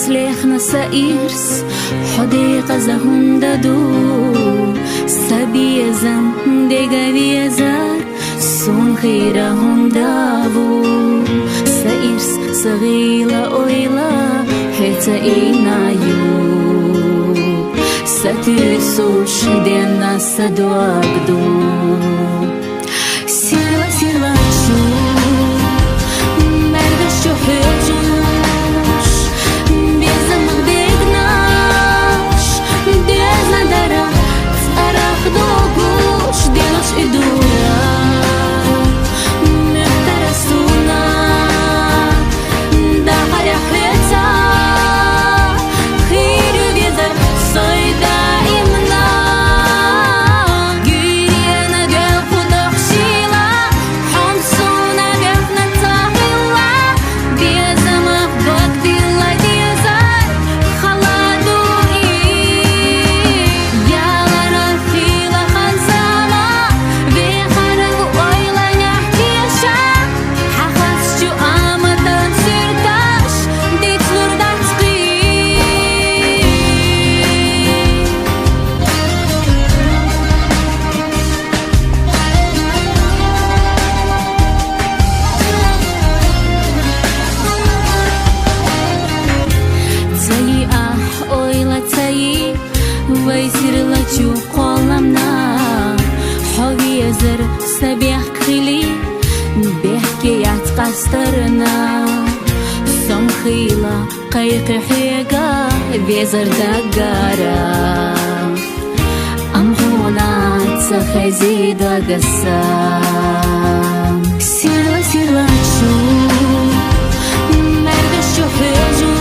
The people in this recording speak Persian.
سليخنا سائرس حديقة زهنددو سبي زم دقاوي زار سون خيرا هندابو سائرس صغيلة أويلا حتى إينايو سترسوش دينا سدواقدو سيرلا سيرلا شو مردش شو حجوش بيزا مغدقناش بيزا درا تأرخ دوغوش دينوش إدورا مخترسونا داخل يحيطا خير بيزا صيدا إمنا جيرينا ديال خدخ شيلا حمصونا بيخنا تاخيلا بيزا مخبق ديلا ديزار خلادو يالا رفيلا خنزالا بيخرق ويلا نحكيشا حخص شو آمدا سيرتاش ديت لوردا تقي تاي أويلا تاي ويسير لجو قولمنا حوي زر سبيح خيلي بيحكي يتقسترنا سمخيلا قيق حيقا بيزر دقارا أمحونا تخيزي دقسام سيرلا سيرلا شو مردش شو حجو